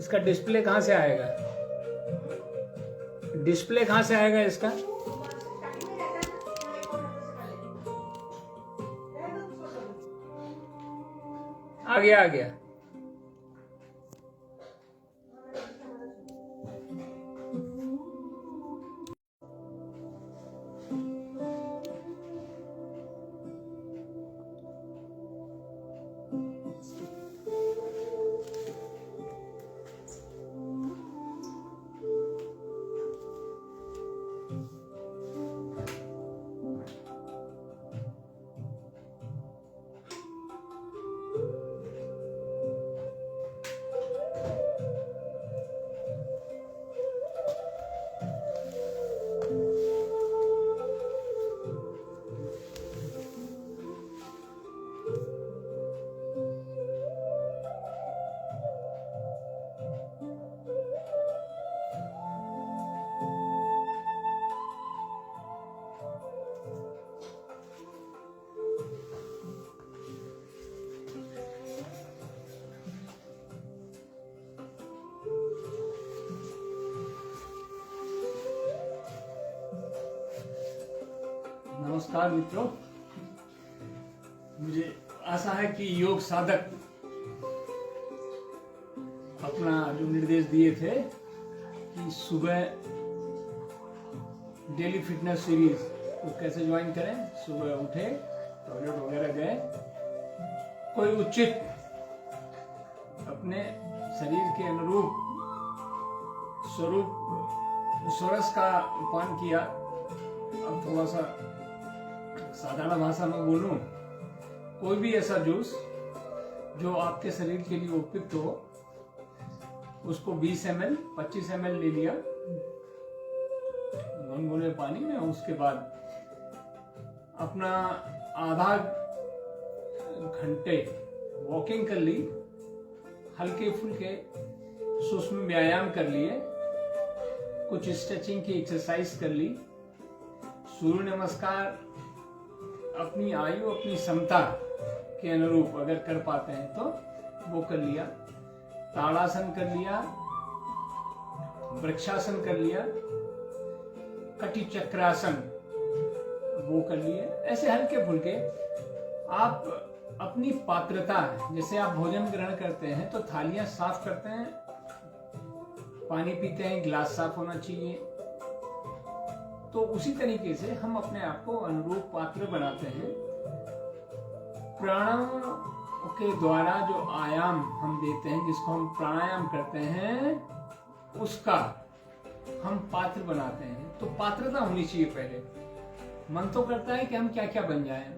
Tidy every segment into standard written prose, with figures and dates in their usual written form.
इसका डिस्प्ले कहाँ से आएगा? डिस्प्ले कहाँ से आएगा इसका? आ गया आ गया। नमस्कार मित्रों, मुझे आशा है कि योग साधक अपना जो निर्देश दिए थे कि सुबह डेली फिटनेस सीरीज को कैसे ज्वाइन करें, सुबह उठे, टॉयलेट वगैरह गए, कोई उचित अपने शरीर के अनुरूप स्वरस का पान किया। अब थोड़ा सा साधारण भाषा में बोलूं, कोई भी ऐसा जूस जो आपके शरीर के लिए उपयुक्त हो, उसको 20 ml 25 ml ले लिया गुनगुने पानी में। उसके बाद अपना आधा घंटे वॉकिंग कर ली, हल्के फुल्के सूक्ष्म व्यायाम कर लिए, कुछ स्ट्रेचिंग की एक्सरसाइज कर ली, सूर्य नमस्कार अपनी आयु अपनी क्षमता के अनुरूप अगर कर पाते हैं तो वो कर लिया, ताड़ासन कर लिया, वृक्षासन कर लिया, कटी चक्रासन वो कर लिए। ऐसे हल्के फुल्के आप अपनी पात्रता, जैसे आप भोजन ग्रहण करते हैं तो थालियां साफ करते हैं, पानी पीते हैं, गिलास साफ होना चाहिए, तो उसी तरीके से हम अपने आप को अनुरूप पात्र बनाते हैं। प्राणायाम के द्वारा जो आयाम हम देते हैं, जिसको हम प्राणायाम करते हैं, उसका हम पात्र बनाते हैं। तो पात्रता होनी चाहिए पहले। मन तो करता है कि हम क्या क्या बन जाएं,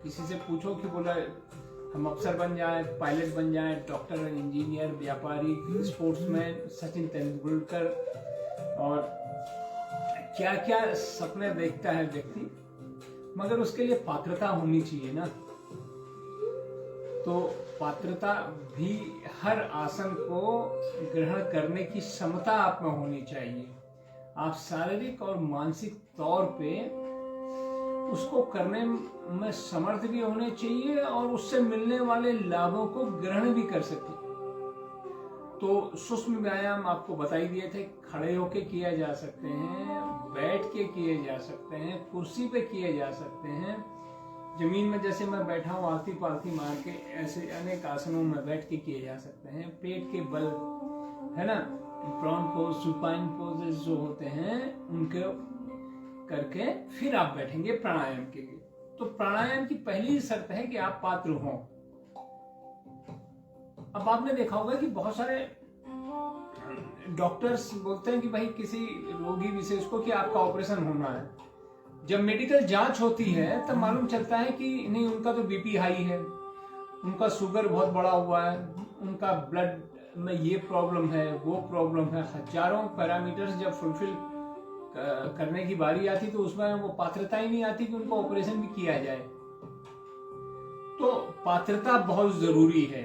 किसी से पूछो कि बोला हम अफसर बन जाए, पायलट बन जाए, डॉक्टर, इंजीनियर, व्यापारी, स्पोर्ट्समैन, सचिन तेंदुलकर, और क्या क्या सपने देखता है व्यक्ति, मगर उसके लिए पात्रता होनी चाहिए ना। तो पात्रता भी हर आसन को ग्रहण करने की क्षमता आप में होनी चाहिए। आप शारीरिक और मानसिक तौर पे उसको करने में समर्थ भी होने चाहिए और उससे मिलने वाले लाभों को ग्रहण भी कर सके। तो सूक्ष्म व्यायाम आपको बताई दिए थे, खड़े होके किया जा सकते हैं, बैठ के किए जा सकते हैं, कुर्सी पे किए जा सकते हैं, जमीन में जैसे मैं बैठा हूँ आलती पालती मार के, ऐसे अनेक आसनों में बैठ के किए जा सकते हैं। पेट के बल, है ना, प्रॉन पोज, सुपाइन पोजेस जो होते हैं, उनके करके फिर आप बैठेंगे प्राणायाम के लिए। तो प्राणायाम की पहली शर्त है कि आप पात्र हों। अब आपने देखा होगा कि बहुत सारे डॉक्टर्स बोलते हैं कि भाई किसी रोगी विशेष को कि आपका ऑपरेशन होना है। जब मेडिकल जांच होती है तब मालूम चलता है कि नहीं, उनका तो बीपी हाई है, उनका शुगर बहुत बड़ा हुआ है, उनका ब्लड में ये प्रॉब्लम है, वो प्रॉब्लम है। हजारों पैरामीटर्स जब फुलफिल करने की बारी आती तो उसमें वो पात्रता ही नहीं आती कि उनको ऑपरेशन भी किया जाए। तो पात्रता बहुत जरूरी है।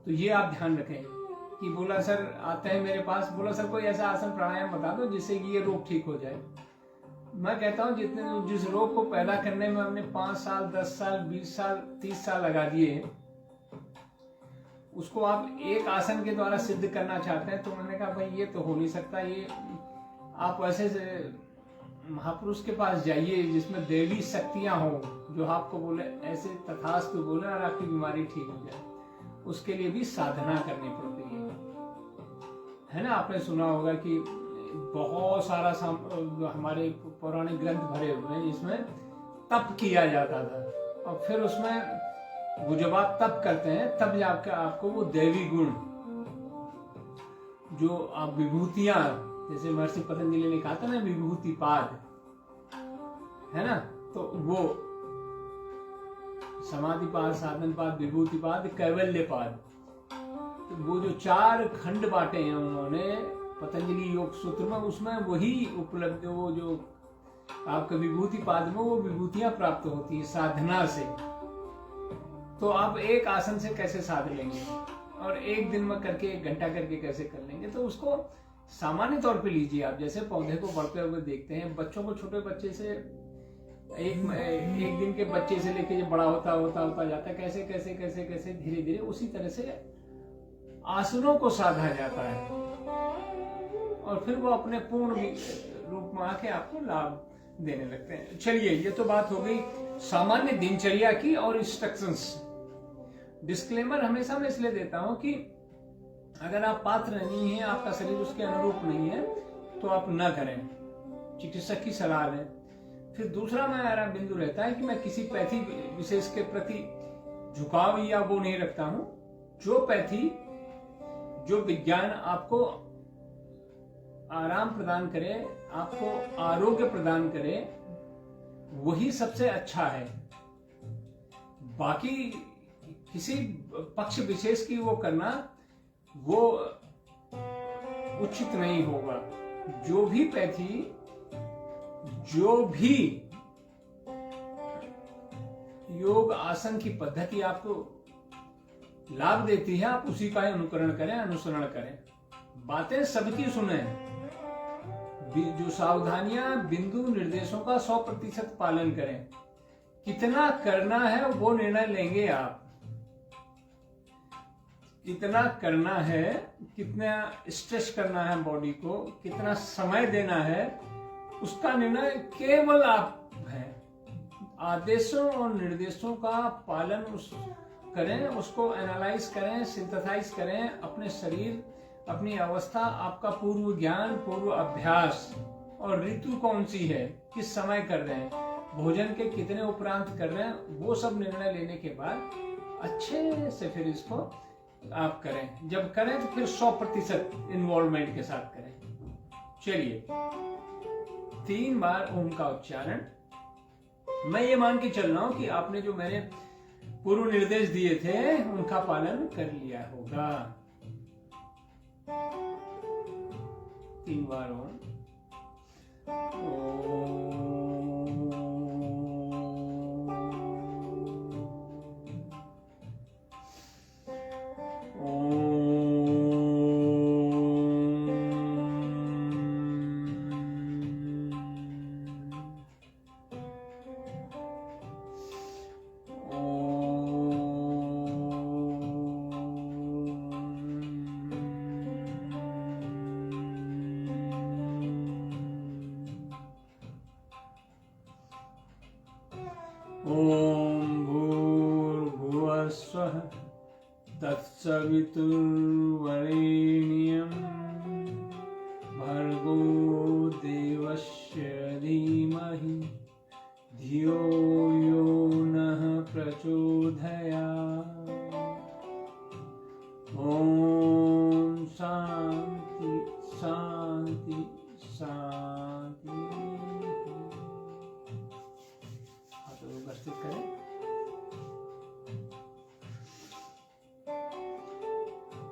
तो ये आप ध्यान रखें कि बोला सर आते हैं मेरे पास, बोला सर कोई ऐसा आसन प्राणायाम बता दो जिससे कि ये रोग ठीक हो जाए। मैं कहता हूँ जिस रोग को पैदा करने में हमने 5 साल, 10 साल, 20 साल, 30 साल लगा दिए, उसको आप एक आसन के द्वारा सिद्ध करना चाहते हैं, तो मैंने कहा भाई ये तो हो नहीं सकता, ये आप ऐसे महापुरुष के पास जाइए जिसमें देवी शक्तियां हो, जो आपको बोले ऐसे तथास्तु बोले और आपकी बीमारी ठीक हो जाए। उसके लिए भी साधना करनी पड़ती है ना। आपने सुना होगा कि बहुत सारा हमारे पौराणिक ग्रंथ भरे हुए हैं जिसमें तप किया जाता था, और फिर उसमें वो जब आप तप करते हैं तब जाकर आपको वो दैवी गुण, जो आप विभूतियां, जैसे महर्षि पतंजलि ने कहा था ना विभूति पाद, है ना, तो वो समाधि पाद, साधन पाद, विभूति पाद, कैवल्य पाद, तो वो जो 4 खंड बांटे हैं उन्होंने पतंजलि योग सूत्र में, उसमें वही उपलब्ध, वो जो आपका विभूति पाद में वो विभूतियां प्राप्त होती है साधना से। तो आप एक आसन से कैसे साध लेंगे और एक दिन में करके 1 घंटा करके कैसे कर लेंगे? तो उसको सामान्य तौर पे लीजिए आप। जैसे पौधे को बढ़ते हुए देखते हैं, बच्चों को, छोटे बच्चे से एक दिन के बच्चे से लेके जब बड़ा होता जाता है, कैसे कैसे कैसे कैसे धीरे धीरे उसी तरह से आसनों को साधा जाता है, और फिर वो अपने पूर्ण रूप में आके आपको लाभ देने लगते हैं। चलिए, ये तो बात हो गई सामान्य दिनचर्या की और इंस्ट्रक्शंस। डिस्क्लेमर हमेशा मैं इसलिए देता हूं कि अगर आप पात्र नहीं है, आपका शरीर उसके अनुरूप नहीं है, तो आप न करें, चिकित्सक की सलाह लें। फिर दूसरा मेरा बिंदु रहता है कि मैं किसी पैथी विशेष के प्रति झुकाव या वो नहीं रखता हूं। जो पैथी, जो विज्ञान आपको आराम प्रदान करे, आपको आरोग्य प्रदान करे, वही सबसे अच्छा है। बाकी किसी पक्ष विशेष की वो करना वो उचित नहीं होगा। जो भी पैथी, जो भी योग आसन की पद्धति आपको लाभ देती है, आप उसी का अनुकरण करें, अनुसरण करें। बातें सबकी सुने, जो सावधानियां, बिंदु निर्देशों का 100% पालन करें। कितना करना है वो निर्णय लेंगे आप। कितना करना है, कितना स्ट्रेच करना है बॉडी को, कितना समय देना है, उसका निर्णय केवल आप है। आदेशों और निर्देशों का पालन करें, उसको एनालाइज करें, सिंथेसाइज करें, अपने शरीर, अपनी अवस्था, आपका पूर्व ज्ञान, पूर्व अभ्यास, और ऋतु कौन सी है, किस समय कर रहे हैं, भोजन के कितने उपरांत कर रहे हैं, वो सब निर्णय लेने के बाद अच्छे से फिर इसको आप करें। जब करें तो फिर 100% इन्वॉल्वमेंट के साथ करें। चलिए, 3 बार ओम का उच्चारण। मैं ये मान के चल रहा हूं कि आपने जो मैंने पूर्व निर्देश दिए थे उनका पालन कर लिया होगा। 3 बार ओम। ओम भूर्भुवः स्वः तत्सवितुर्वरेण्यं भर्गो देवस्य धीमहि धियो यो नः प्रचोदयात्। ओम शांति शांति शांति। उपस्थित करें।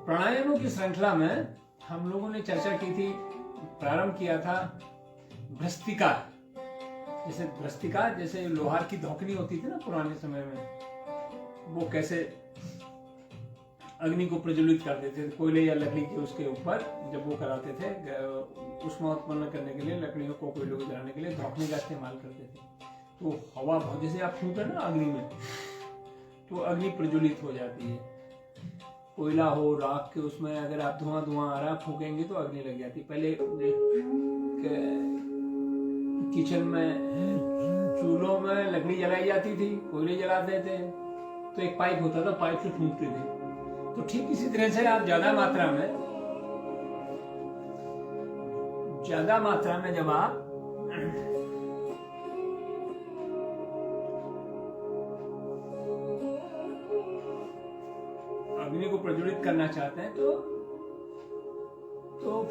प्राणायामों की श्रृंखला में हम लोगों ने चर्चा की थी, प्रारंभ किया था भ्रस्तिका। जैसे लोहार की धौकनी होती थी ना पुराने समय में, वो कैसे अग्नि को प्रज्वलित कर देते थे, कोयले या लकड़ी के उसके ऊपर जब वो कराते थे, उष्मा उत्पन्न करने के लिए, लकड़ियों को कोयलों को जलाने के लिए धौकनी का इस्तेमाल करते थे। तो हवा जैसे आप फूंके ना अग्नि में, तो अग्नि प्रज्वलित हो जाती है। कोयला हो, राख के, उसमें अगर आप धुआं आ रहा फूकेंगे तो अग्नि लग जाती। पहले किचन में चूल्हों में लकड़ी जलाई जाती थी, कोयले जलाते थे, तो एक पाइप होता था, पाइप से फूकते थे। तो ठीक इसी तरह से आप ज्यादा मात्रा में जब आप अग्नि को प्रज्वलित करना चाहते हैं तो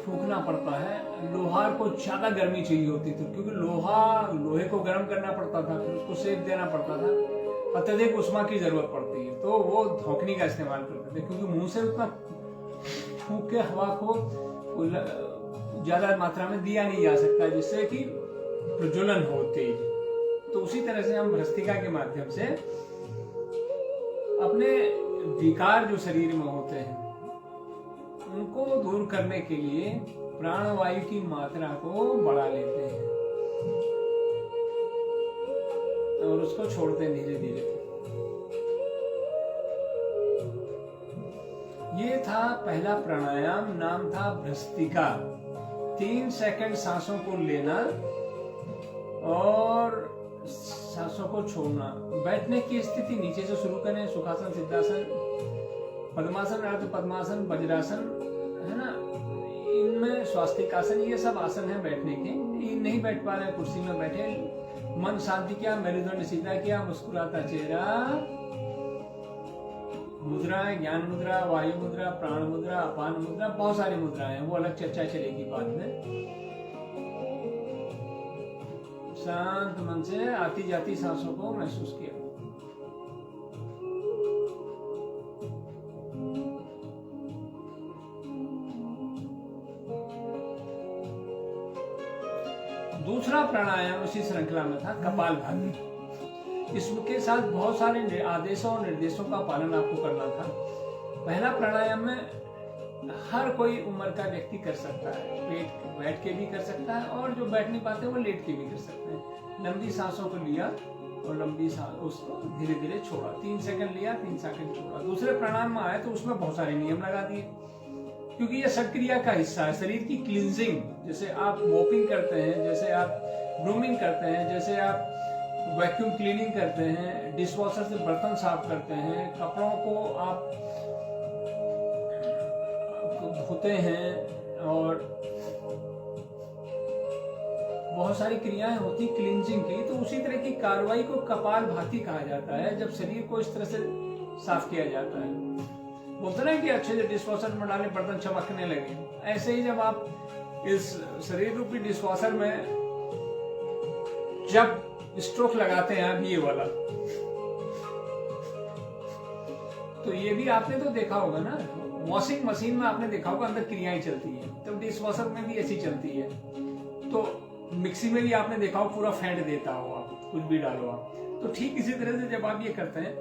फूकना पड़ता है। लोहार को ज्यादा गर्मी चाहिए होती थी, क्योंकि लोहे को गर्म करना पड़ता था, फिर उसको सेक देना पड़ता था, अत्यधिक उष्मा की जरूरत पड़ती है, तो वो धौकनी का इस्तेमाल करते थे, क्योंकि मुंह से उतना फूक के हवा को ज्यादा मात्रा में दिया नहीं जा सकता जिससे कि प्रज्वलन हो तेज। तो उसी तरह से हम भस्त्रिका के माध्यम से अपने विकार जो शरीर में होते हैं उनको दूर करने के लिए प्राणवायु की मात्रा को बढ़ा लेते हैं और उसको छोड़ते हैं धीरे धीरे। ये था पहला प्राणायाम, नाम था भस्त्रिका। 3 सेकंड सांसों को लेना और सांसों को छोड़ना। बैठने की स्थिति नीचे से शुरू करें, सुखासन, सिद्धासन, पद्मासन, अर्ध पद्मासन, वज्रासन, है ना, इनमें स्वास्तिक आसन, ये सब आसन है बैठने के। नहीं बैठ पा रहे, कुर्सी में बैठे, मन शांति किया, मेरुदंड सीधा किया, मुस्कुराता चेहरा, मुद्राएं, ज्ञान मुद्रा, वायु मुद्रा, प्राण मुद्रा, अपान मुद्रा, बहुत सारी मुद्राएं हैं, वो अलग चर्चा चलेगी बाद में। शांत मन से आती जाती सांसों को महसूस किया। दूसरा प्राणायाम उसी श्रृंखला में था कपालभाति। इसके साथ बहुत सारे आदेशों और निर्देशों का पालन आपको करना था। पहला प्राणायाम में हर कोई उम्र का व्यक्ति कर सकता है, बैठ के भी कर सकता है, और जो बैठ नहीं पाते वो लेट के भी कर सकते हैं। लंबी सांसों को लिया और लंबी सांस उसको धीरे धीरे छोड़ा, 3 सेकंड लिया, 3 सेकंड छोड़ा। दूसरे प्राणायाम में आए तो उसमें बहुत सारे नियम लगा दिए, क्योंकि यह सक्रिया का हिस्सा है, शरीर की क्लींजिंग। जैसे आप मॉपिंग करते हैं, जैसे आप ग्रूमिंग करते हैं, जैसे आप वैक्यूम क्लीनिंग करते हैं, डिशवॉशर से बर्तन साफ करते हैं, कपड़ों को आप धोते हैं, और बहुत सारी क्रियाएं होती क्लींजिंग की। तो उसी तरह की कार्रवाई को कपालभाति कहा जाता है, जब शरीर को इस तरह से साफ किया जाता है। बोलते ना कि अच्छे से डिशवॉशर में डाले बर्तन चमकने लगे, ऐसे ही जब आप इस शरीर रूपी डिशवॉशर में जब स्ट्रोक लगाते हैं अभी ये वाला, तो ये भी आपने तो देखा होगा ना, वॉशिंग मशीन में आपने देखा होगा अंदर क्रियाएं चलती हैं, तो डिशवॉशर में भी ऐसी चलती है। तो मिक्सी में भी आपने देखा हो पूरा फेंट देता हो आप, कुछ भी डालो आप। तो ठीक इसी तरह से जब आप ये करते हैं,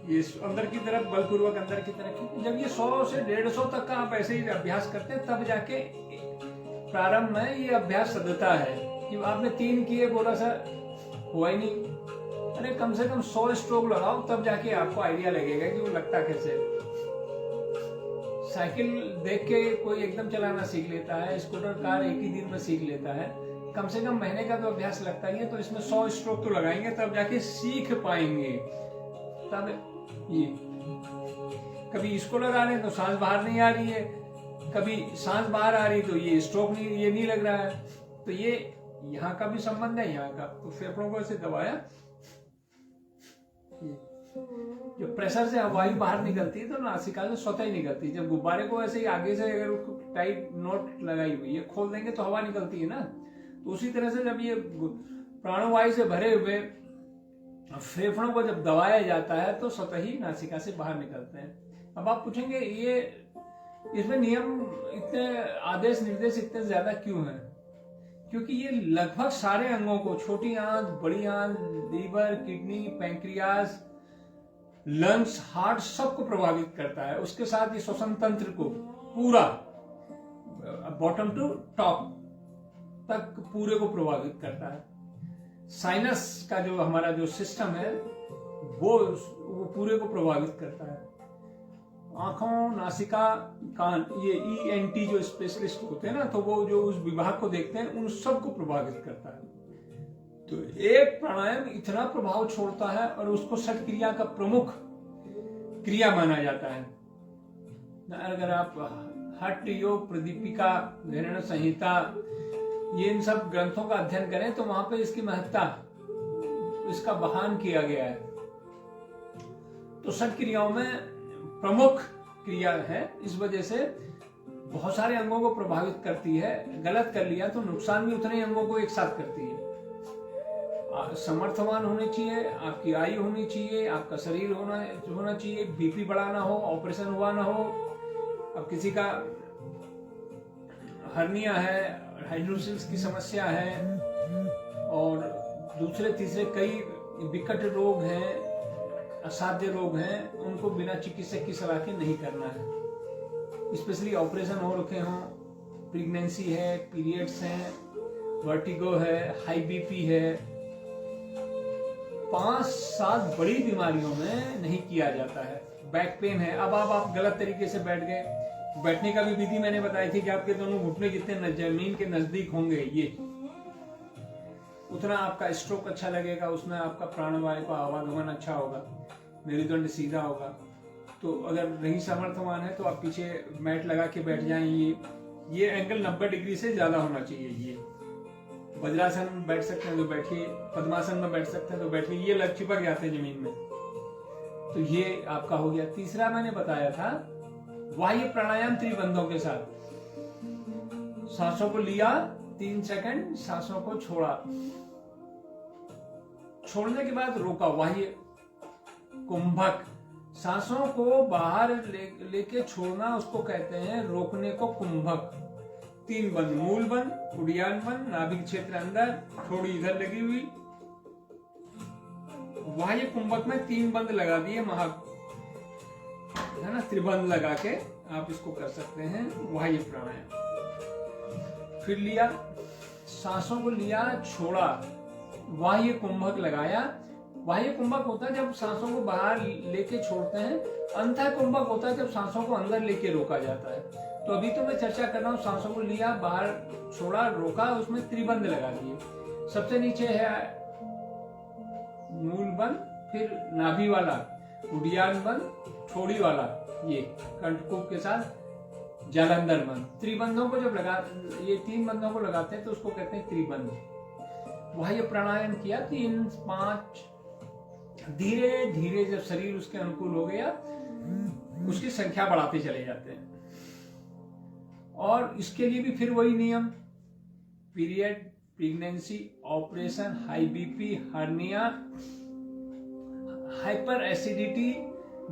ये अंदर की तरफ बलपूर्वक अंदर की तरफ, जब ये 100 से 150 तक का आप ऐसे ही अभ्यास करते हैं, तब जाके प्रारंभ में ये अभ्यास सदता है। कि आपने 3 किए, बोला सर हुआ ही नहीं, अरे कम से कम 100 स्ट्रोक लगाओ, तब जाके आपको आइडिया लगेगा कि वो लगता कैसे। साइकिल देख के कोई एकदम चलाना सीख लेता है, स्कूटर कार एक ही दिन में सीख लेता है, कम से कम महीने का तो अभ्यास लगता ही है। तो इसमें 100 स्ट्रोक तो लगाएंगे, तब जाके सीख पाएंगे। तब ये कभी इसको लगा रहे हैं तो सांस बाहर नहीं आ रही है, कभी सांस बाहर आ रही तो ये स्ट्रोक नहीं, ये नहीं लग रहा है। तो ये यहाँ का भी संबंध है, यहाँ का। तो फेफड़ों को ऐसे दबाया, जो प्रेशर से वायु बाहर निकलती है तो नासिका से स्वतः ही निकलती है। जब गुब्बारे को ऐसे ही आगे से अगर उसको टाइट नोट लगाई हुई है, खोल देंगे तो हवा निकलती है ना। तो उसी तरह से जब ये प्राणवायु से भरे हुए फेफड़ों को जब दबाया जाता है तो स्वतः ही नासिका से बाहर निकलते हैं। अब आप पूछेंगे ये इसमें नियम इतने, आदेश निर्देश इतने ज्यादा क्यों हैं? क्योंकि ये लगभग सारे अंगों को, छोटी आंत, बड़ी आंत, liver, kidney, pancreas, lungs, heart, सबको प्रभावित करता है। उसके साथ ये श्वसन तंत्र को पूरा बॉटम टू टॉप तक पूरे को प्रभावित करता है। साइनस का जो हमारा जो सिस्टम है वो वो पूरे को प्रभावित करता है। आंखों, नासिका, कान, ये ENT जो स्पेशलिस्ट होते हैं ना, तो वो जो उस विभाग को देखते हैं उन सबको प्रभावित करता है। तो एक प्राणायाम इतना प्रभाव छोड़ता है और उसको षट क्रिया का प्रमुख क्रिया माना जाता है। अगर आप हठ योग, प्रदीपिका, धैर्य संहिता, ये इन सब ग्रंथों का अध्ययन करें तो वहां पे इसकी महत्ता, इसका बखान किया गया है। तो षट क्रियाओं में प्रमुख क्रिया है, इस वजह से बहुत सारे अंगों को प्रभावित करती है। गलत कर लिया तो नुकसान भी उतने अंगों को एक साथ करती है। समर्थवान होने चाहिए, आपकी आयु होनी चाहिए, आपका शरीर होना चाहिए, BP बढ़ा ना हो, ऑपरेशन हुआ ना हो, अब किसी का हर्निया है, हाइड्रोसिस की समस्या है, और दूसरे तीसरे कई विकट रोग हैं, असाध्य रोग हैं, उनको बिना चिकित्सक की सलाह के नहीं करना है। स्पेशली ऑपरेशन हो रखे हों, प्रेगनेंसी है, पीरियड्स हैं, वर्टिगो है, हाई BP है, 5-7 बड़ी बीमारियों में नहीं किया जाता है। बैक पेन है, अब आप गलत तरीके से बैठ गए, बैठने का भी विधि मैंने बताई थी कि आपके दोनों घुटने जितने जमीन के नजदीक होंगे, ये उतना आपका स्ट्रोक अच्छा लगेगा, उसमें आपका प्राणवायु का आवागमन अच्छा होगा, मेरुदंड सीधा होगा। तो अगर नहीं समर्थवान है तो आप पीछे मैट लगा के बैठ जाएं। ये एंगल 90 डिग्री से ज्यादा होना चाहिए। ये वज्रासन में बैठ सकते हैं तो बैठिए, पद्मासन में बैठ सकते हैं तो बैठिए, ये लग चिपक जाते हैं जमीन में। तो ये आपका हो गया। तीसरा मैंने बताया था वायु प्राणायाम त्रिबंधों के साथ। सांसों को लिया 3 सेकंड, सांसों को छोड़ा, छोड़ने के बाद रोका, वायु कुंभक। सांसों को बाहर लेके छोड़ना, उसको कहते हैं रोकने को कुंभक। 3 बंद, मूल बंद, उड़ियान बंद, नाभिक क्षेत्र अंदर, थोड़ी इधर लगी हुई। वायु कुंभक में 3 बंद लगा दिए, है ना, त्रिबंध लगा के आप इसको कर सकते हैं वायु प्राणायाम। फिर लिया, सांसों को लिया, छोड़ा, वायु कुंभक लगाया। वायु कुंभक होता है जब सांसों को बाहर लेके छोड़ते हैं। अंतः कुंभक होता है जब सांसों को अंदर लेके रोका जाता है। तो अभी तो मैं चर्चा कर रहा हूँ सांसों को लिया, बाहर छोड़ा, रोका, उसमें त्रिबंध लगा दिए। सबसे नीचे है मूल बंद, फिर नाभि वाला, उड़ियान बंद, थोड़ी वाला, ये कंठकूप के साथ जालंधर बंद। त्रिबंधों को जब ये 3 बंधों को लगाते हैं तो उसको कहते हैं त्रिबंध। वायु प्राणायाम किया 3-5, धीरे धीरे जब शरीर उसके अनुकूल हो गया, उसकी संख्या बढ़ाते चले जाते हैं। और इसके लिए भी फिर वही नियम, period, pregnancy, operation, high BP, hernia, hyper acidity,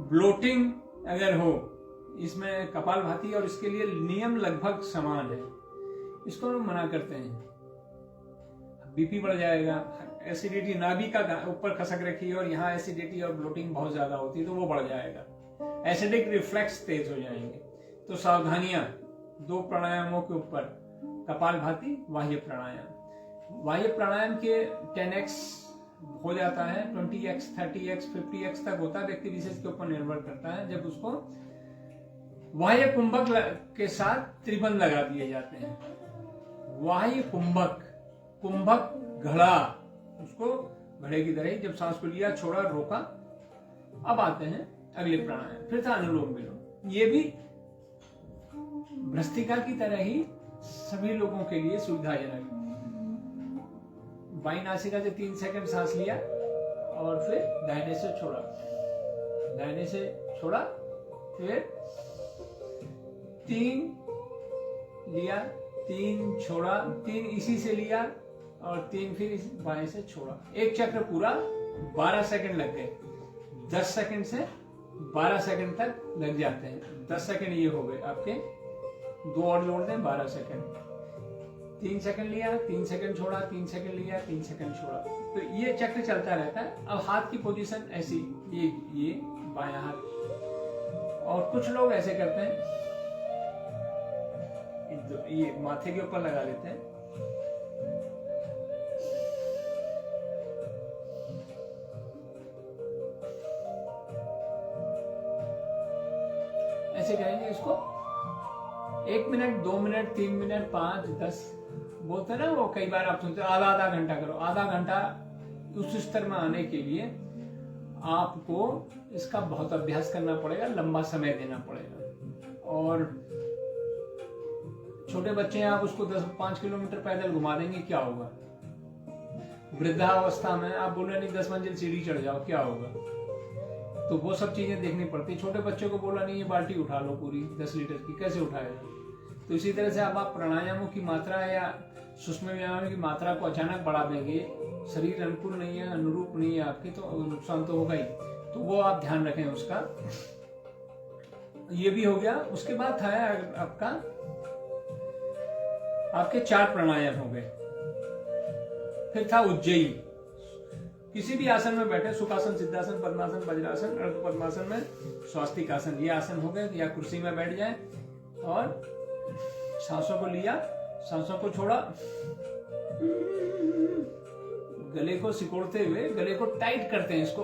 bloating अगर हो, इसमें कपालभाति, और इसके लिए नियम लगभग समान है। इसको हम मना करते हैं। BP बढ़ जाएगा, एसिडिटी नाभि का ऊपर खसक रखी है और यहाँ एसिडिटी और ब्लोटिंग बहुत ज्यादा होती है तो वो बढ़ जाएगा, एसिडिक रिफ्लेक्स तेज हो जाएंगे। तो सावधानियां 2 प्राणायामों के ऊपर, कपालभाति, वायु प्राणायाम। वायु प्राणायाम के 10x हो जाता है, 20x, 30x, 50x तक होता है, व्यक्ति विशेष के ऊपर निर्भर करता है। जब उसको वायु कुंभक के साथ त्रिबंध लगा दिए जाते हैं। वायु कुंभक, कुंभक घड़ा, उसको घड़े की तरह, जब सांस को लिया, छोड़ा, रोका। अब आते हैं अगले प्राणायाम, फिर था अनुलोम विलोम। ये भी भ्रष्टिका की तरह ही सभी लोगों के लिए सुविधाजनक। बाईं नासिका से 3 सेकंड सांस लिया और फिर दाहिने से छोड़ा, दाहिने से छोड़ा, फिर 3 लिया, 3 छोड़ा, 3 इसी से लिया और 3 फिर बाएं से छोड़ा। एक चक्र पूरा 12 सेकंड लग गए। 10 सेकंड से 12 सेकंड तक लग जाते हैं। 10 सेकंड ये हो गए आपके, 2 और जोड़ दें, 12 सेकंड। 3 सेकंड लिया, 3 सेकंड छोड़ा, 3 सेकंड लिया, 3 सेकंड छोड़ा। तो ये चक्र चलता रहता है। अब हाथ की पोजीशन ऐसी, ये बायां हाथ। और कुछ लोग ऐसे करते हैं, ये माथे के ऊपर लगा लेते हैं। कैसे करेंगे इसको? 1 मिनट, 2 मिनट, 3 मिनट, 5, 10 बोलते ना वो, कई बार आप सुनते हो आधा घंटा करो। आधा घंटा उस स्तर में आने के लिए आपको इसका बहुत अभ्यास करना पड़ेगा, लंबा समय देना पड़ेगा। और छोटे बच्चे हैं, आप उसको 5 किलोमीटर पैदल घुमा देंगे, क्या होगा? वृद्धावस्था में आप बोले नहीं 10 मंजिल सीढ़ी चढ़ जाओ, क्या होगा? तो वो सब चीजें देखनी पड़ती। छोटे बच्चे को बोला नहीं ये बाल्टी उठा लो पूरी 10 लीटर की, कैसे उठाएगा? तो इसी तरह से अब आप प्राणायामों की मात्रा या सूक्ष्म व्यायाम की मात्रा को अचानक बढ़ा देंगे, शरीर अनुकूल नहीं है, अनुरूप नहीं है आपके, तो नुकसान तो होगा ही। तो वो आप ध्यान रखें उसका। ये भी हो गया। उसके बाद था आपके 4 प्राणायाम हो गए। फिर था उज्जयी। किसी भी आसन में बैठे, सुखासन, सिद्धासन, पद्मासन, वज्रासन, अर्ध पद्मासन में स्वास्तिक आसन, ये आसन हो गए। या कुर्सी में बैठ जाए और सांसों को लिया, सांसों को छोड़ा, गले को सिकोड़ते हुए गले को टाइट करते हैं। इसको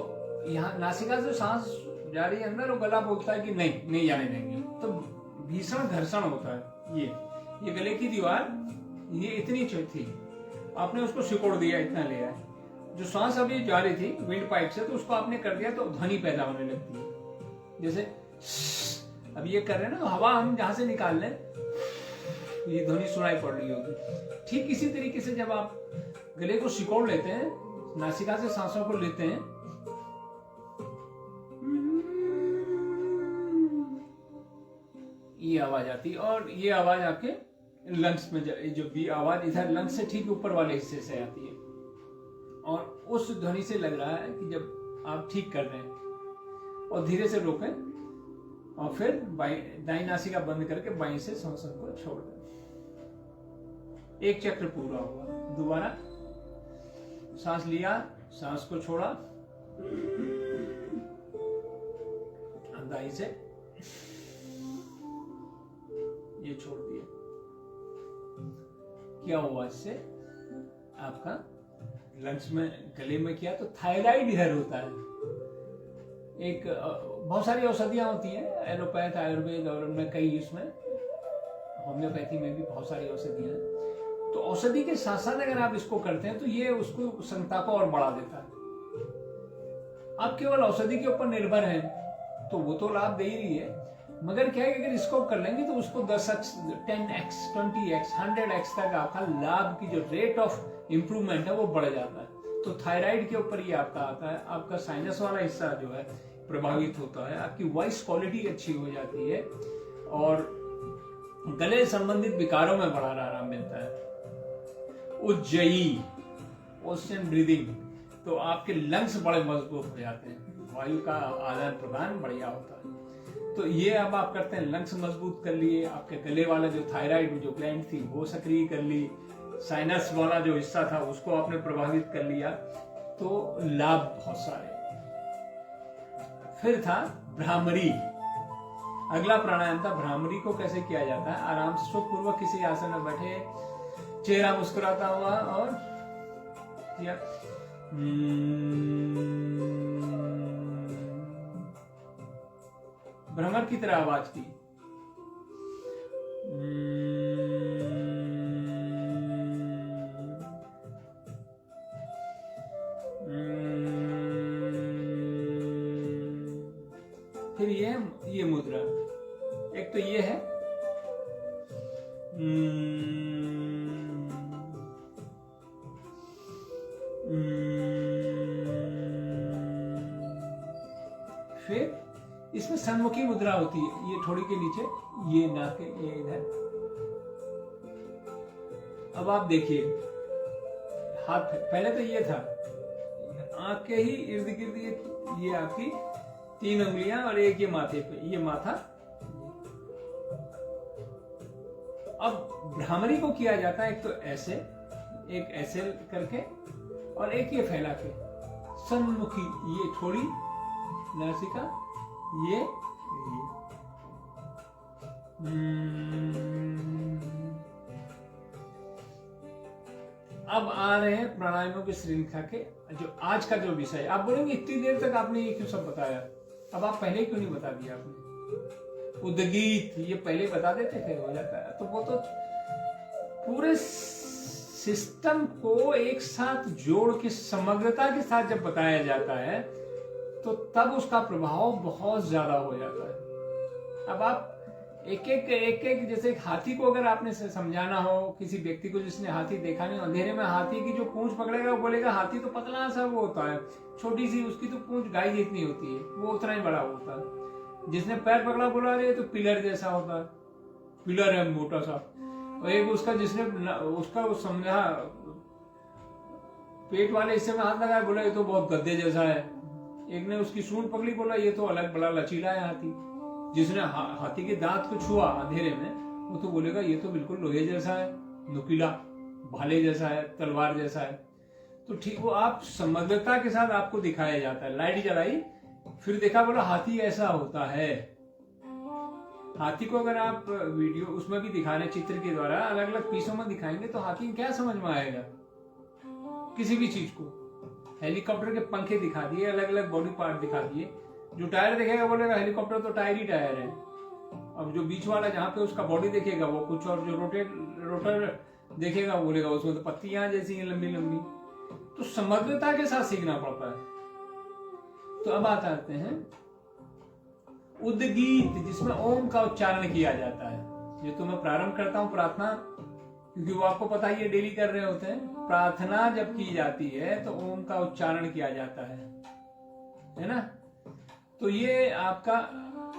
यहाँ नासिका से सांस जा रही है अंदर और गला बोलता है कि नहीं जाने देंगे, तो भीषण घर्षण होता है। ये गले की दीवार ये इतनी थी, आपने उसको सिकोड़ दिया, इतना ले आए। जो सांस अभी जा रही थी विंड पाइप से, तो उसको आपने कर दिया तो ध्वनि पैदा होने लगती है। जैसे अब ये कर रहे हैं ना, तो हवा हम जहां से निकाल लें ये ध्वनि सुनाई पड़ रही होगी। ठीक इसी तरीके से जब आप गले को सिकोड़ लेते हैं, नासिका से सांसों को लेते हैं, ये आवाज आती है। और ये आवाज आपके लंग्स में, जो भी आवाज इधर लंग्स से ठीक ऊपर वाले हिस्से से आती है। और उस ध्वनि से लग रहा है कि जब आप ठीक कर रहे हैं। और धीरे से रोकें और फिर दाई नासिका बंद करके बाईं से सांसों को छोड़ दें। एक चक्र पूरा हुआ। दोबारा सांस लिया, सांस को छोड़ा, दाई से ये छोड़ दिया। क्या हुआ इससे? आपका लंग्स में, गले में किया तो थायराइड इधर होता है। एक बहुत सारी औषधियां होती हैं, एलोपैथ, आयुर्वेद, और उनमें कई, इसमें होम्योपैथी में भी बहुत सारी औषधियां हैं। तो औषधि के साथ साथ अगर आप इसको करते हैं तो ये उसको क्षमता को और बढ़ा देता है। आप केवल औषधि के ऊपर निर्भर हैं तो वो तो लाभ दे ही रही है, मगर क्या है कि अगर इसको कर लेंगे तो उसको 10x, 10x, 20x, 100x तक आपका लाभ की जो रेट ऑफ इंप्रूवमेंट है वो बढ़ जाता है। तो थायराइड के ऊपर ये आपका आता है। आपका साइनस वाला हिस्सा जो है प्रभावित होता है, आपकी वॉइस क्वालिटी अच्छी हो जाती है और गले संबंधित विकारों में बड़ा आराम मिलता है। उज्जयी, ओशन ब्रीदिंग, तो आपके लंग्स बड़े मजबूत हो जाते हैं, वायु का आदान प्रदान बढ़िया होता है। तो ये अब आप करते हैं, लंग्स मजबूत कर लिए, आपके गले वाला जो थायराइड में जो ग्लैंड थी वो सक्रिय कर ली, साइनस वाला जो हिस्सा था उसको आपने प्रभावित कर लिया, तो लाभ बहुत सारे। फिर था भ्रामरी। अगला प्राणायाम था भ्रामरी। को कैसे किया जाता है? आराम से सुखपूर्वक किसी आसन में बैठे, चेहरा मुस्कुराता हुआ और किया भ्रमर की तरह आवाज की। फिर ये मुद्रा, एक तो ये है फिर इसमें सन्मुखी मुद्रा होती है, ये थोड़ी के नीचे, ये नाक के ये इधर। अब आप देखिए हाथ, पहले तो ये था, आंख के ही इर्द गिर्द ये आपकी 3 उंगलियां और एक ये माथे पे, ये माथा। अब भ्रामरी को किया जाता है एक तो ऐसे, एक ऐसे करके और एक ये फैला के, सन्मुखी, ये थोड़ी नासिका, ये अब आ रहे हैं प्राणायामों की श्रृंखला के जो आज का जो विषय। आप बोलेंगे इतनी देर तक आपने ये क्यों सब बताया, अब आप पहले क्यों नहीं बता दिया आपने? उद्गीत, ये पहले बता देते थे, हो जाता है। तो वो तो पूरे सिस्टम को एक साथ जोड़ के समग्रता के साथ जब बताया जाता है तो तब उसका प्रभाव बहुत ज्यादा हो जाता है। अब आप एक एक जैसे हाथी को अगर आपने समझाना हो किसी व्यक्ति को जिसने हाथी देखा नहीं, अंधेरे में हाथी की जो पूंछ पकड़ेगा वो बोलेगा हाथी तो पतला सा वो होता है, छोटी सी उसकी तो पूंछ गाय जितनी होती है, वो उतना ही बड़ा होता है। जिसने पैर पकड़ा बोला रहे तो पिलर जैसा होता है, पिलर है मोटा सा। और एक उसका जिसने उसका वो समझा पेट वाले हिस्से में हाथ लगाया, बोला ये तो बहुत गद्दे जैसा है। एक ने उसकी सूंड पकड़ी, बोला ये तो अलग बड़ा लचीला है हाथी। जिसने हाथी के दांत को छुआ अंधेरे में, वो तो बोलेगा ये तो बिल्कुल लोहे जैसा है, नुकीला, भाले जैसा है, तलवार जैसा है। तो ठीक वो आप समग्रता के साथ आपको दिखाया जाता है। लाइट जलाई, फिर देखा, बोला हाथी ऐसा होता है। हाथी को अगर आप वीडियो उसमें भी दिखा रहे चित्र के द्वारा अलग अलग पीसों में दिखाएंगे तो हाथी क्या समझ में आएगा किसी भी चीज को। हेलीकॉप्टर के पंखे दिखा दिए, अलग अलग बॉडी पार्ट दिखा दिए, जो टायर देखेगा बोलेगा हेलीकॉप्टर तो टायर ही टायर है। अब जो बीच वाला जहां पे उसका बॉडी देखेगा वो कुछ और, जो रोटर देखेगा वो बोलेगा उसमें तो पत्तियां जैसी हैं लंबी लंबी। तो समग्रता के साथ सीखना पड़ता है। तो अब आते हैं उद्गीत, जिसमें ओम का उच्चारण किया जाता है। ये तो मैं प्रारंभ करता हूं प्रार्थना, क्योंकि वो आपको पता ही ये डेली कर रहे होते हैं। प्रार्थना जब की जाती है तो ओम का उच्चारण किया जाता है ना। तो ये आपका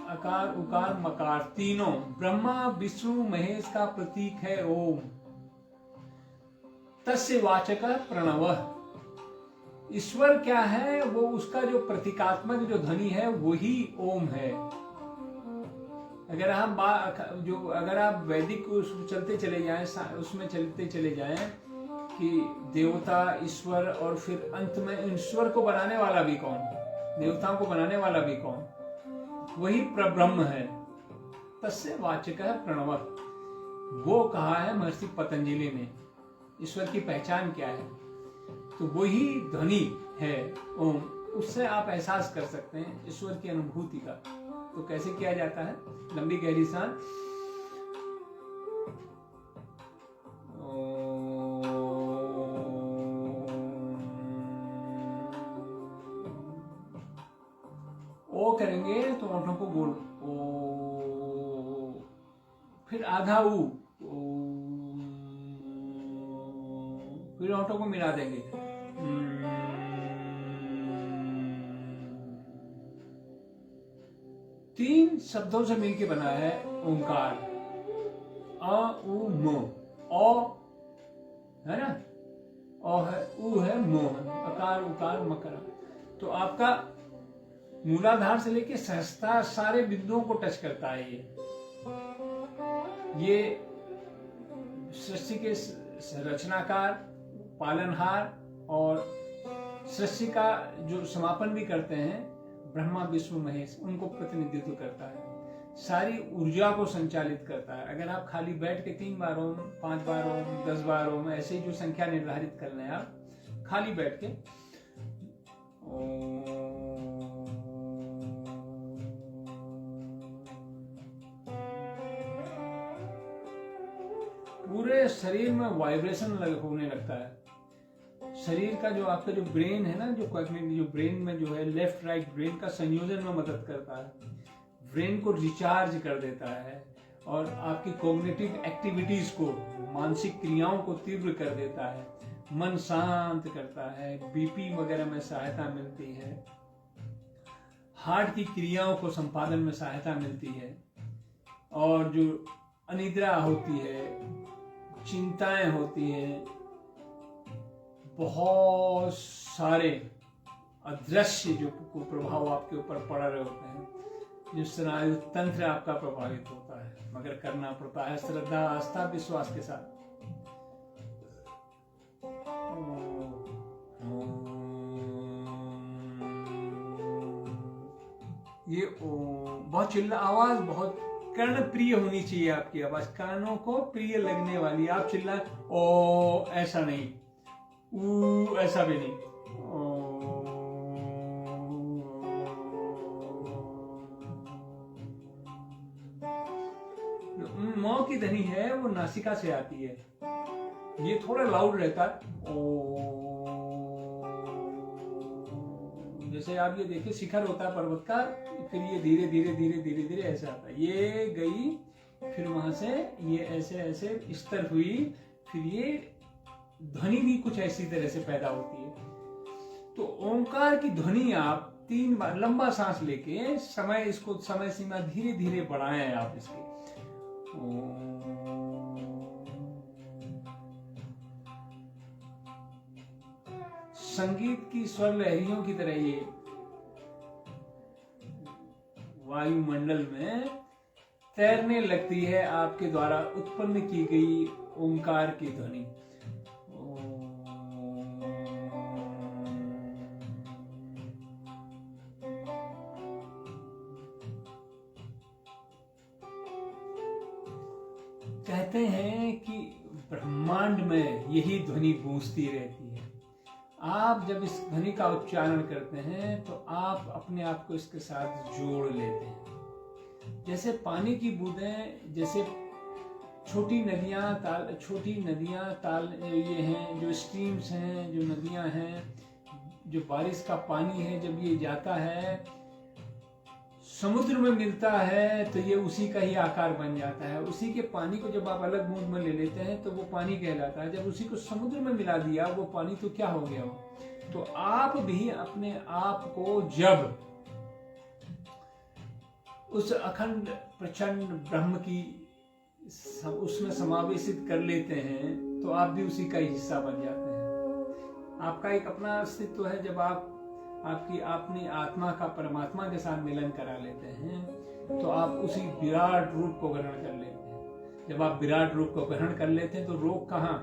अकार उकार मकार तीनों ब्रह्मा विष्णु महेश का प्रतीक है ओम। तस्य वाचक प्रणव, ईश्वर क्या है, वो उसका जो प्रतीकात्मक जो ध्वनि है वही ओम है। अगर हम अगर आप वैदिक चलते चले जाएं, उसमें चलते चले जाएं कि देवता ईश्वर और फिर अंत में ईश्वर को बनाने वाला भी कौन, देवताओं को बनाने वाला भी कौन, वही ब्रह्म है। तस्य वाचक प्रणव, वो कहा है महर्षि पतंजलि ने। ईश्वर की पहचान क्या है, तो वही ध्वनि है ओम। उससे आप एहसास कर सकते हैं ईश्वर की अनुभूति का। तो कैसे किया जाता है, लंबी गहरी सांस, ओ करेंगे तो ओठों को गोल ओ, फिर आधा ऊ, फिर ओठों को मिला देंगे। तीन शब्दों से मिलके बना है ओंकार। अ उ म, ओ है ना, ओ है, उ है, मो है, अकार उकार मकर। तो आपका मूलाधार से लेके सहस्ता सारे बिंदुओं को टच करता है। ये सृष्टि के रचनाकार, पालनहार और सृष्टि का जो समापन भी करते हैं ब्रह्मा विष्णु महेश, उनको प्रतिनिधित्व करता है। सारी ऊर्जा को संचालित करता है। अगर आप खाली बैठ के 3 बार ओम, 5 बार ओम, 10 बार ओम, ऐसे ही जो संख्या निर्धारित कर लें आप खाली बैठ के पूरे शरीर में वाइब्रेशन होने लगता है। शरीर का जो आपका जो ब्रेन है ना, जो ब्रेन में जो है लेफ्ट राइट ब्रेन का संयोजन में मदद करता है, ब्रेन को रिचार्ज कर देता है और आपकी कॉग्निटिव एक्टिविटीज को, मानसिक क्रियाओं को तीव्र कर देता है, मन शांत करता है, बीपी वगैरह में सहायता मिलती है, हार्ट की क्रियाओं को संपादन में सहायता मिलती है, और जो अनिद्रा होती है, चिंताएं होती हैं, बहुत सारे अदृश्य जो प्रभाव आपके ऊपर पड़ रहे होते हैं, जिस स्नायु तंत्र आपका प्रभावित होता है, मगर करना पड़ता है श्रद्धा आस्था विश्वास के साथ। ये बहुत चिल्ला आवाज, बहुत कर्ण प्रिय होनी चाहिए आपकी आवाज, कानों को प्रिय लगने वाली। आप चिल्लाएं ओ ऐसा नहीं, ऊ ऐसा भी नहीं, म की ध्वनि है वो नासिका से आती है, ये थोड़ा लाउड रहता है। ओ, जैसे आप ये देखिए शिखर होता है पर्वत का, फिर ये धीरे धीरे धीरे धीरे धीरे ऐसे आता है, ये गई, फिर वहां से ये ऐसे ऐसे इस तरफ हुई, फिर ये ध्वनि भी कुछ ऐसी तरह से पैदा होती है। तो ओंकार की ध्वनि आप 3 बार लंबा सांस लेके समय सीमा धीरे धीरे बढ़ाएं आप इसके। संगीत की स्वर लहरियों की तरह ये वायुमंडल में तैरने लगती है आपके द्वारा उत्पन्न की गई ओंकार की ध्वनि। कहते हैं कि ब्रह्मांड में यही ध्वनि गूंजती रहती है। आप जब इस ध्वनि का उच्चारण करते हैं तो आप अपने आप को इसके साथ जोड़ लेते हैं। जैसे पानी की बूंदें, जैसे छोटी नदियां ताल ये हैं, जो स्ट्रीम्स हैं, जो नदियां हैं, जो बारिश का पानी है, जब ये जाता है समुद्र में मिलता है तो ये उसी का ही आकार बन जाता है। उसी के पानी को जब आप अलग बूंद में ले लेते हैं तो वो पानी कहलाता है। जब उसी को समुद्र में मिला दिया वो पानी, तो क्या हो गया वो। तो आप भी अपने आप को जब उस अखंड प्रचंड ब्रह्म की उसमें समावेशित कर लेते हैं तो आप भी उसी का ही हिस्सा बन जाते हैं। आपका एक अपना अस्तित्व है। जब आप अपनी आत्मा का परमात्मा के साथ मिलन करा लेते हैं तो आप उसी विराट रूप को ग्रहण कर लेते हैं। जब आप विराट रूप को ग्रहण कर लेते हैं तो रोग कहाँ,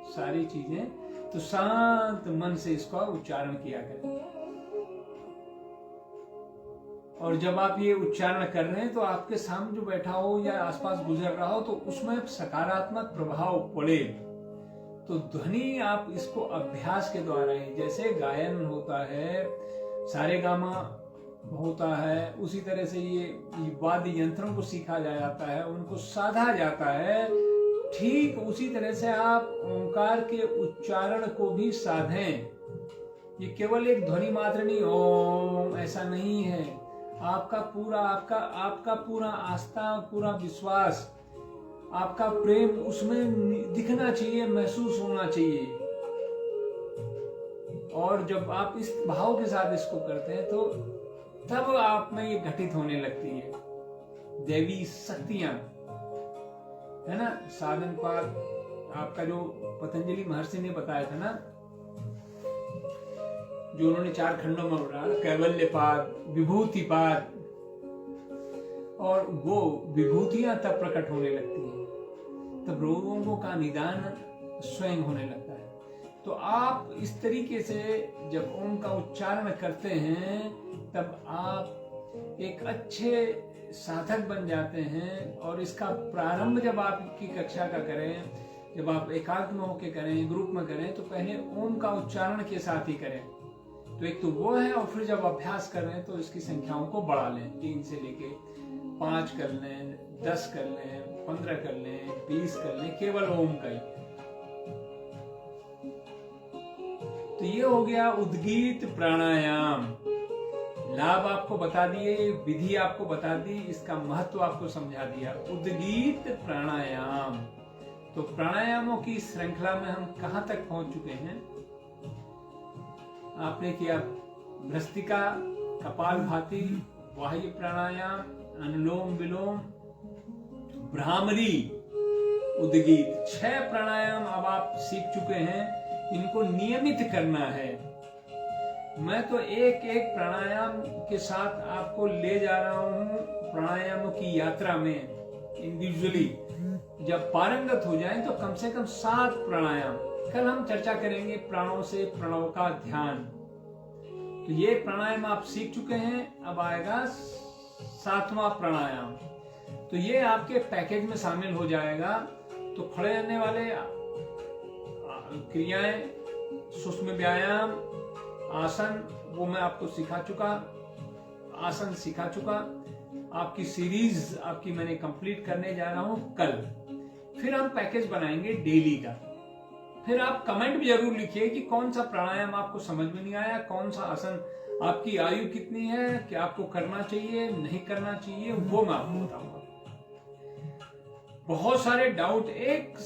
सारी चीजें। तो शांत मन से इसका उच्चारण किया करें। और जब आप ये उच्चारण कर रहे हैं तो आपके सामने जो बैठा हो या आसपास गुजर रहा हो तो उसमें सकारात्मक प्रभाव पड़े। तो ध्वनि आप इसको अभ्यास के द्वारा ही, जैसे गायन होता है, सारेगामा होता है, उसी तरह से ये वाद्य यंत्रों को सीखा जाता है, उनको साधा जाता है। ठीक उसी तरह से आप ओंकार के उच्चारण को भी साधें। ये केवल एक ध्वनि मात्र नहीं, ओम ऐसा नहीं है। आपका पूरा आस्था, पूरा विश्वास, आपका प्रेम उसमें दिखना चाहिए, महसूस होना चाहिए। और जब आप इस भाव के साथ इसको करते हैं तो तब आप में ये घटित होने लगती है दैवी शक्तियां, है ना। साधन पाद आपका जो पतंजलि महर्षि ने बताया था ना, जो उन्होंने 4 खंडों में बताया, कैवल्य पाद, विभूति पाद, और वो विभूतियां तब प्रकट होने लगती है, तब रोगों का निदान स्वयं होने लगता है। तो आप इस तरीके से जब ओम का उच्चारण करते हैं तब आप एक अच्छे साधक बन जाते हैं। और इसका प्रारंभ जब आपकी कक्षा का करें, जब आप एकांत में होकर करें, ग्रुप में करें, तो पहले ओम का उच्चारण के साथ ही करें। तो एक तो वो है, और फिर जब अभ्यास कर रहे हैं तो इसकी संख्याओं को बढ़ा लें। 3 से लेके 5 कर लें, 10 कर लें, 15 कर लें, 20 कर लें, केवल ओम का ही। तो ये हो गया उद्गीत प्राणायाम। लाभ आपको बता दिए, विधि आपको बता दी, इसका महत्व आपको समझा दिया। उद्गीत प्राणायाम। तो प्राणायामों की श्रृंखला में हम कहां तक पहुंच चुके हैं? आपने किया भ्रस्तिका, कपालभाति, बाह्य प्राणायाम, अनुलोम विलोम, भ्रामरी, उद्गीत। 6 प्राणायाम अब आप सीख चुके हैं। इनको नियमित करना है। मैं तो एक एक प्राणायाम के साथ आपको ले जा रहा हूं प्राणायामों की यात्रा में इंडिविजुअली। जब पारंगत हो जाएं तो कम से कम 7 प्राणायाम। कल हम चर्चा करेंगे प्राणों से प्रणव का ध्यान। तो ये प्राणायाम आप सीख चुके हैं। अब आएगा 7वां प्राणायाम। तो ये आपके पैकेज में शामिल हो जाएगा। तो खड़े रहने वाले क्रियाएं, सूक्ष्म व्यायाम, आसन, वो मैं आपको सिखा चुका, आसन सिखा चुका। आपकी सीरीज आपकी मैंने कंप्लीट करने जा रहा हूं कल। फिर हम पैकेज बनाएंगे डेली का। फिर आप कमेंट भी जरूर लिखिए कि कौन सा प्राणायाम आपको समझ में नहीं आया, कौन सा आसन, आपकी आयु कितनी है, क्या आपको करना चाहिए नहीं करना चाहिए, वो मैं आपको बताऊंगा। बहुत सारे डाउट, एक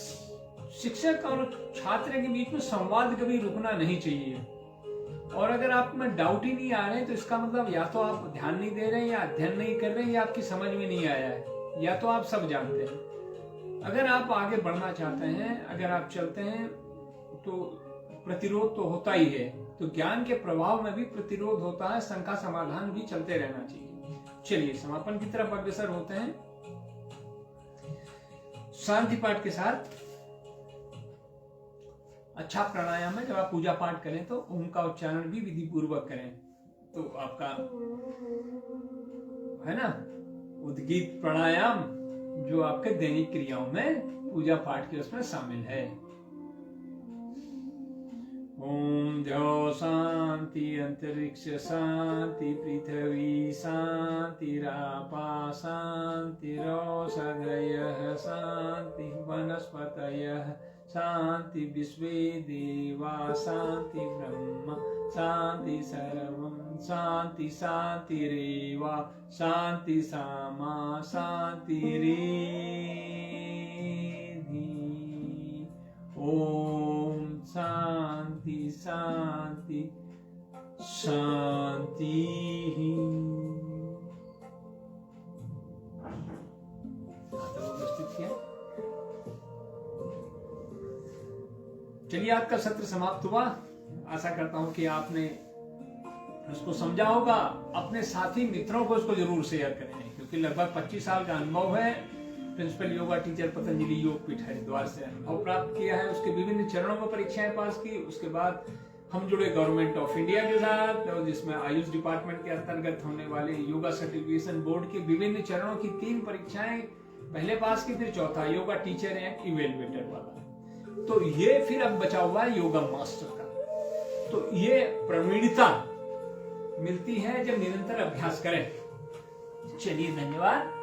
शिक्षक और छात्र के बीच में संवाद कभी रुकना नहीं चाहिए। और अगर आप में डाउट ही नहीं आ रहे हैं तो इसका मतलब या तो आप ध्यान नहीं दे रहे हैं, या अध्ययन नहीं कर रहे हैं, या आपकी समझ में नहीं आया है, या तो आप सब जानते हैं। अगर आप आगे बढ़ना चाहते हैं, अगर आप चलते हैं तो प्रतिरोध तो होता ही है, तो ज्ञान के प्रभाव में भी प्रतिरोध होता है, शंका समाधान भी चलते रहना चाहिए। चलिए समापन की तरफ अग्रसर होते हैं शांति पाठ के साथ। अच्छा प्राणायाम है, जब आप पूजा पाठ करें तो उनका उच्चारण भी विधि पूर्वक करें, तो आपका है ना उद्गीत प्राणायाम जो आपके दैनिक क्रियाओं में पूजा पाठ के उसमें शामिल है। ओम द्यौ शांति, अंतरिक्ष शांति, पृथ्वी शांति, रापा शांति, रोषधयः शांति, वनस्पतयः शांति, विश्वे देवा शांति, ब्रह्म शांति, सर्वं शांति, शांतिरेव शांति, सामा शांतिरेधि। ओम शांति शांति शांति। चलिए आज का सत्र समाप्त हुआ। आशा करता हूं कि आपने उसको समझा होगा। अपने साथी मित्रों को उसको जरूर शेयर करें, क्योंकि लगभग 25 साल का अनुभव है। प्रिंसिपल योगा टीचर पतंजलि योगपीठ हरिद्वार से अनुभव प्राप्त किया है। उसके विभिन्न चरणों में परीक्षाएं पास की। उसके बाद हम जुड़े गवर्नमेंट ऑफ इंडिया के साथ, जिसमें आयुष डिपार्टमेंट के अंतर्गत होने वाले योगा सर्टिफिकेशन बोर्ड के विभिन्न चरणों की 3 परीक्षाएं पहले पास की, फिर चौथा योगा टीचर एंड इवेलुएटर वाला। तो ये फिर अब बचा हुआ है योगा मास्टर का। तो ये प्रवीणता मिलती है जब निरंतर अभ्यास करें। चलिए धन्यवाद।